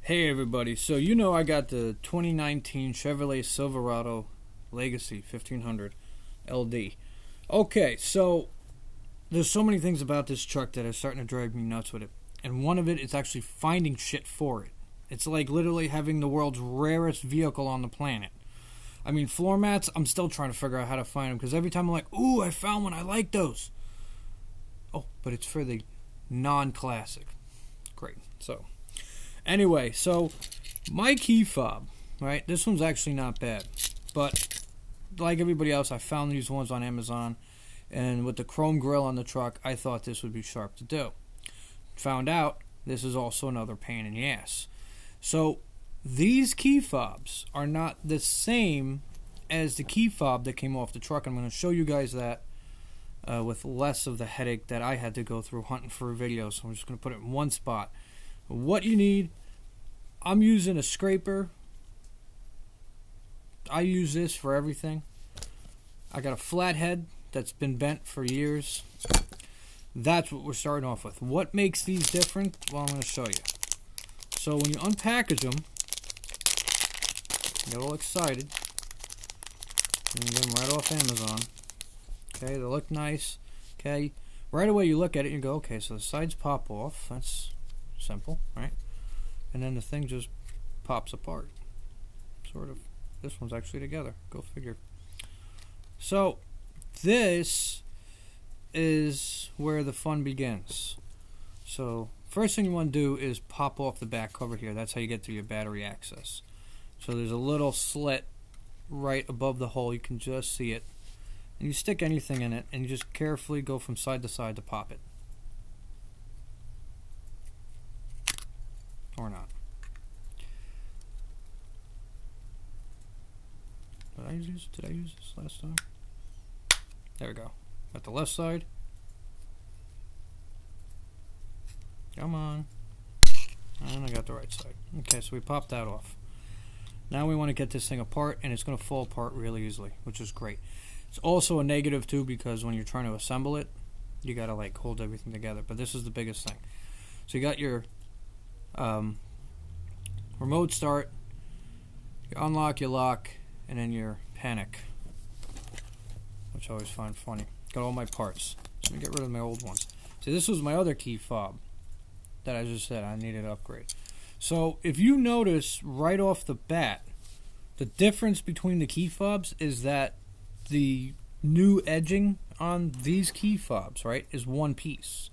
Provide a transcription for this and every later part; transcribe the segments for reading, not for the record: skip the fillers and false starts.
Hey everybody, so you know I got the 2019 Chevrolet Silverado Legacy 1500 LD. Okay, so there's so many things about this truck that are starting to drive me nuts with it. And one of it is actually finding shit for it. It's like literally having the world's rarest vehicle on the planet. I mean, floor mats, I'm still trying to figure out how to find them, because every time I'm like, ooh, I found one, I like those. Oh, but it's for the non-classic. Great, so... Anyway, so my key fob, right? This one's actually not bad, but like everybody else, I found these ones on Amazon, and with the chrome grille on the truck, I thought this would be sharp to do. Found out this is also another pain in the ass. So these key fobs are not the same as the key fob that came off the truck. I'm going to show you guys that with less of the headache that I had to go through hunting for a video. So I'm just going to put it in one spot. What you need, I'm using a scraper. I use this for everything. I got a flathead that's been bent for years. That's what we're starting off with. What makes these different? Well, I'm going to show you. So when you unpackage them, you get all excited. And you get them right off Amazon. Okay, they look nice. Okay, right away you look at it and you go, okay, so the sides pop off. That's simple, right? And then the thing just pops apart. Sort of. This one's actually together. Go figure. So, this is where the fun begins. So, first thing you want to do is pop off the back cover here. That's how you get to your battery access. So, there's a little slit right above the hole. You can just see it. And you stick anything in it, and you just carefully go from side to side to pop it. Or not. Did I use this last time? There we go. Got the left side. Come on. And I got the right side. Okay, so we popped that off. Now we want to get this thing apart, and it's going to fall apart really easily, which is great. It's also a negative too, because when you're trying to assemble it, you got to like hold everything together. But this is the biggest thing. So you got your remote start, you unlock, you lock, and then your panic, which I always find funny. Got all my parts. So let me get rid of my old ones. See, this was my other key fob that I just said I needed to upgrade. So if you notice right off the bat, the difference between the key fobs is that the new edging on these key fobs, right, is one piece,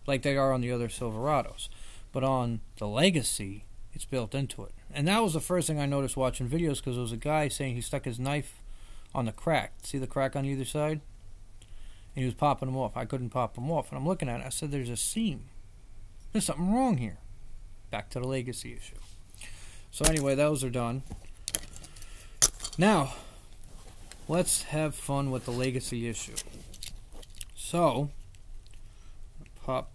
like they are on the other Silverados. But on the Legacy, it's built into it. And that was the first thing I noticed watching videos, because there was a guy saying he stuck his knife on the crack. See the crack on either side? And he was popping them off. I couldn't pop them off. And I'm looking at it. I said, there's a seam. There's something wrong here. Back to the Legacy issue. So anyway, those are done. Now, let's have fun with the Legacy issue. So, pop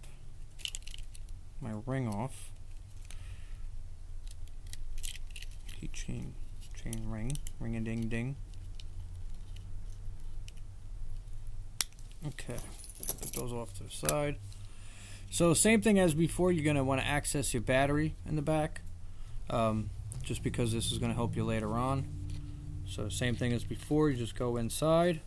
my ring off. Chain ring, ring a ding ding. Okay, put those off to the side. So same thing as before, you're going to want to access your battery in the back, just because this is going to help you later on. So same thing as before, you just go inside,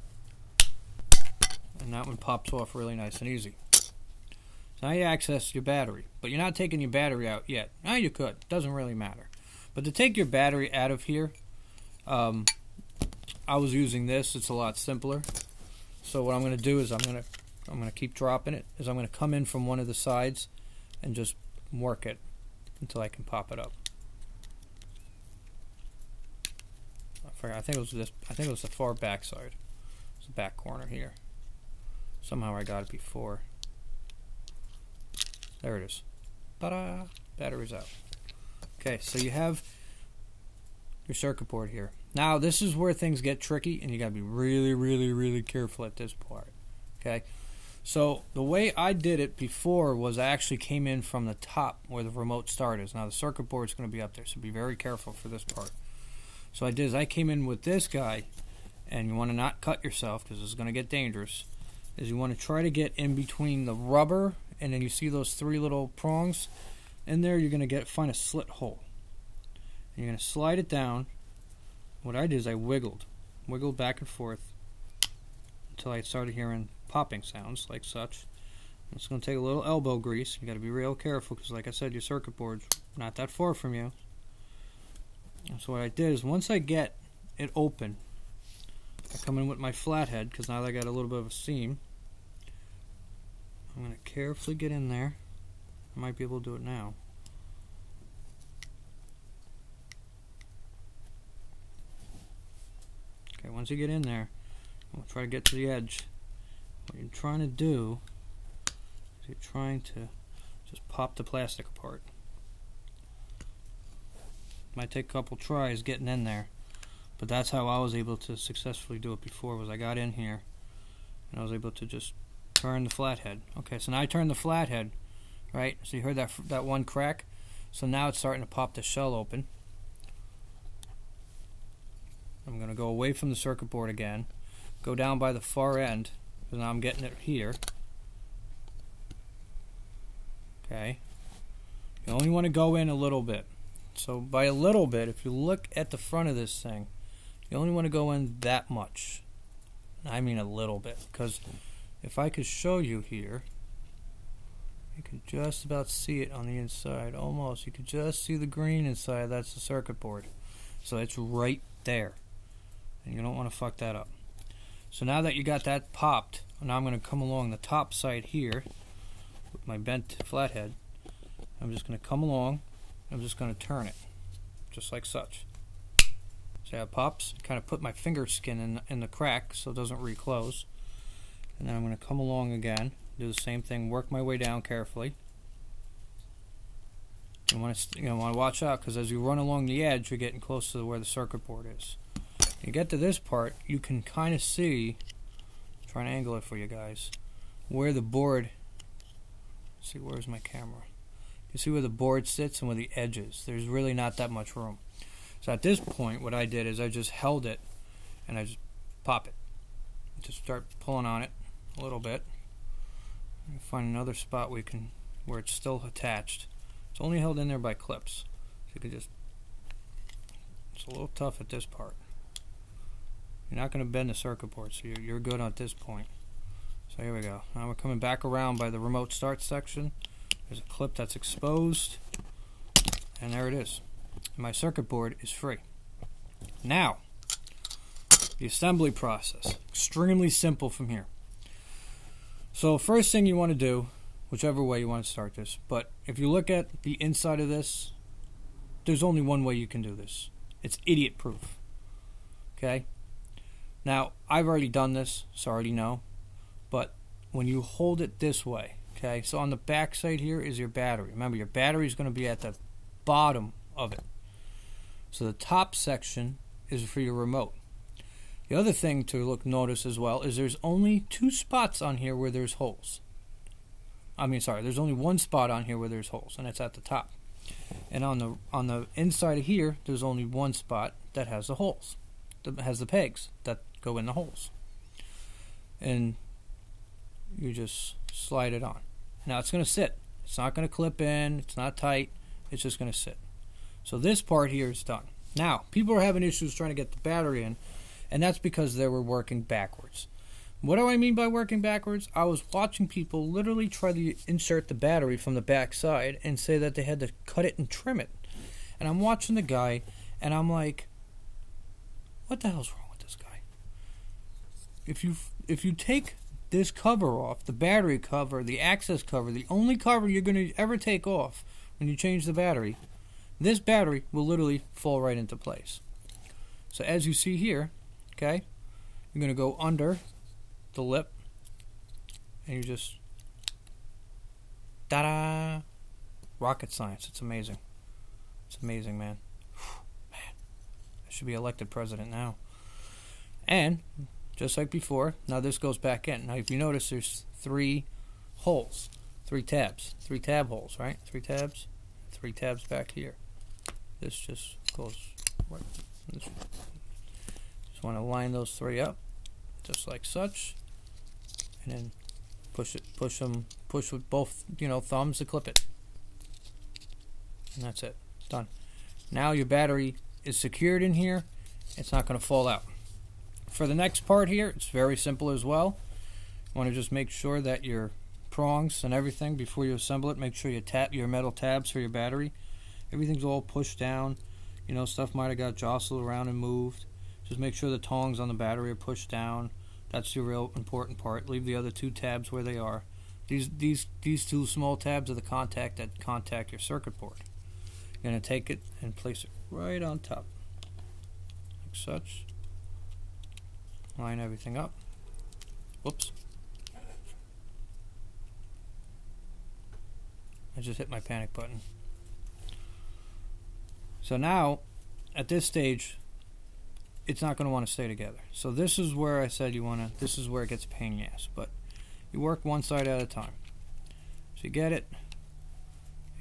and that one pops off really nice and easy. So now you access your battery, but you're not taking your battery out yet. Now you could, doesn't really matter. But to take your battery out of here, I was using this. It's a lot simpler. So what I'm going to do is I'm going to keep dropping it. I'm going to come in from one of the sides and just work it until I can pop it up. I think it was this. I think it was the far back side. It's the back corner here. Somehow I got it before. There it is. Ta-da! Battery's out. Okay, so you have your circuit board here. Now, this is where things get tricky, and you got to be really, really, really careful at this part. Okay? So, the way I did it before was I actually came in from the top where the remote start is. Now, the circuit board is going to be up there, so be very careful for this part. So, I did is I came in with this guy, and you want to not cut yourself, because this is going to get dangerous, is you want to try to get in between the rubber, and then you see those three little prongs. In there, you're going to find a slit hole. And you're going to slide it down. What I did is I wiggled back and forth until I started hearing popping sounds like such. It's going to take a little elbow grease. You got to be real careful because, like I said, your circuit board's not that far from you. And so what I did is once I get it open, I come in with my flathead because now I got a little bit of a seam. I'm going to carefully get in there. I might be able to do it now. Okay, once you get in there, I'm going to try to get to the edge. What you're trying to do is you're trying to just pop the plastic apart. Might take a couple tries getting in there, but that's how I was able to successfully do it before. Was I got in here and I was able to just turn the flathead. Okay, so now I turned the flathead, right? So you heard that one crack. So now it's starting to pop the shell open. I'm going to go away from the circuit board again, go down by the far end, because now I'm getting it here. Okay. You only want to go in a little bit. So by a little bit, if you look at the front of this thing, you only want to go in that much. I mean a little bit, because if I could show you here, you can just about see it on the inside. Almost. You could just see the green inside. That's the circuit board. So it's right there. And you don't want to fuck that up. So now that you got that popped, now I'm going to come along the top side here with my bent flathead. I'm just going to come along. I'm just going to turn it, just like such. See how it pops? Kind of put my finger skin in the crack so it doesn't reclose. And then I'm going to come along again, do the same thing, work my way down carefully. You want to watch out because as you run along the edge, you're getting close to where the circuit board is. You get to this part, you can kind of see, try and angle it for you guys, where the board, see where's my camera, you see where the board sits and where the edge is. There's really not that much room. So at this point what I did is I just held it and I just pop it. Just start pulling on it a little bit. Find another spot where it's still attached. It's only held in there by clips. So you could just, it's a little tough at this part. You're not going to bend the circuit board, so you're good at this point. So here we go. Now we're coming back around by the remote start section. There's a clip that's exposed, and there it is. And my circuit board is free. Now, the assembly process. Extremely simple from here. So first thing you want to do, whichever way you want to start this, but if you look at the inside of this, there's only one way you can do this. It's idiot proof. Okay? Now, I've already done this, so I already know. But when you hold it this way, okay, so on the back side here is your battery. Remember, your battery is going to be at the bottom of it. So the top section is for your remote. The other thing to notice as well is there's only two spots on here where there's holes. There's only one spot on here where there's holes, and it's at the top. And on the inside of here, there's only one spot that has the holes, that has the pegs that go in the holes. And you just slide it on. Now it's going to sit. It's not going to clip in. It's not tight. It's just going to sit. So this part here is done. Now, people are having issues trying to get the battery in, and that's because they were working backwards. What do I mean by working backwards? I was watching people literally try to insert the battery from the back side and say that they had to cut it and trim it. And I'm watching the guy, and I'm like, what the hell's wrong with this guy? If you take this cover off, the battery cover, the access cover, the only cover you're going to ever take off when you change the battery, this battery will literally fall right into place. So as you see here, okay, you're going to go under the lip and you just, ta-da, rocket science. It's amazing. It's amazing, man. Man, I should be elected president now. And just like before, now this goes back in. Now if you notice, there's three holes, three tab holes, right? Three tabs back here. This just goes right. Just want to line those three up, just like such, and then push with both thumbs to clip it, and that's it. Done. Now your battery is secured in here. It's not going to fall out. For the next part here, it's very simple as well. You want to just make sure that your prongs and everything, before you assemble it, make sure you tap your metal tabs for your battery. Everything's all pushed down. You know, stuff might have got jostled around and moved. Just make sure the tongs on the battery are pushed down. That's the real important part. Leave the other two tabs where they are. These two small tabs are the contact that contact your circuit board. You're going to take it and place it right on top, like such. Line everything up. Whoops. I just hit my panic button. So now, at this stage, it's not going to want to stay together. So this is where I said this is where it gets a pain in the ass. But you work one side at a time. So you get it,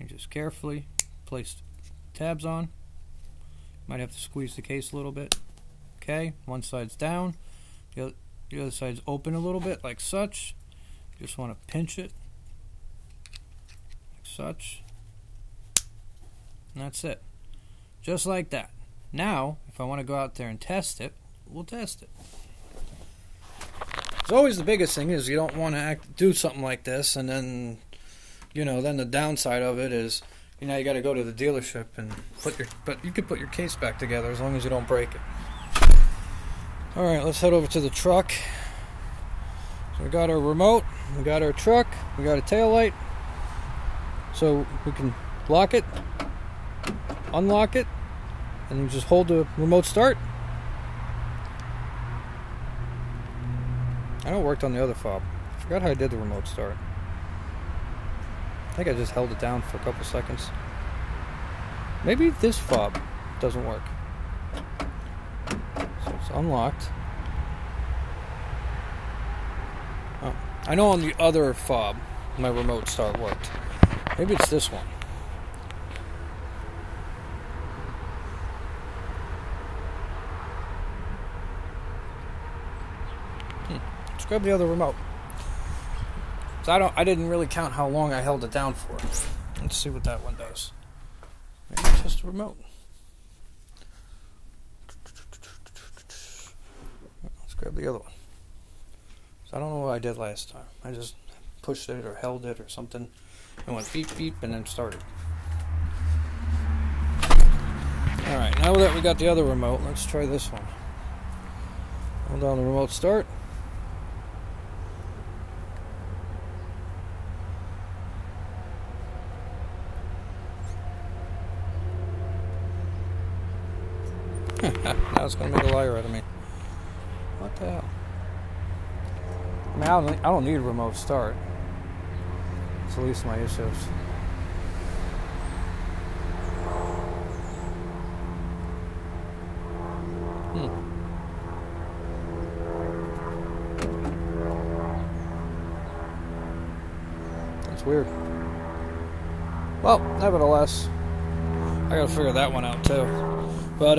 and just carefully place tabs on. Might have to squeeze the case a little bit. Okay, one side's down. The other side's open a little bit, like such. You just want to pinch it, like such. And that's it. Just like that. Now, if I want to go out there and test it, we'll test it. It's always the biggest thing is you don't want to do something like this, and then, then the downside of it is, you got to go to the dealership and but you could put your case back together as long as you don't break it. All right, let's head over to the truck. So we got our remote, we got our truck, we got a tail light, so we can lock it, unlock it, and you just hold the remote start. I know it worked on the other fob. I forgot how I did the remote start. I think I just held it down for a couple seconds. Maybe this fob doesn't work. So it's unlocked. Oh, I know on the other fob my remote start worked. Maybe it's this one. Let's grab the other remote. So I didn't really count how long I held it down for. Let's see what that one does. Maybe it's just a remote. Let's grab the other one. So I don't know what I did last time. I just pushed it or held it or something and went beep beep and then started. Alright, now that we got the other remote, let's try this one. Hold down the remote start. Now it's going to make a liar out of me. What the hell? I mean, I don't need a remote start. It's the least of my issues. That's weird. Well, nevertheless, I gotta figure that one out too. But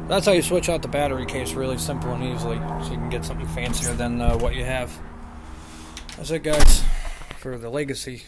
that's how you switch out the battery case, really simple and easily, so you can get something fancier than what you have. That's it, guys, for the Legacy.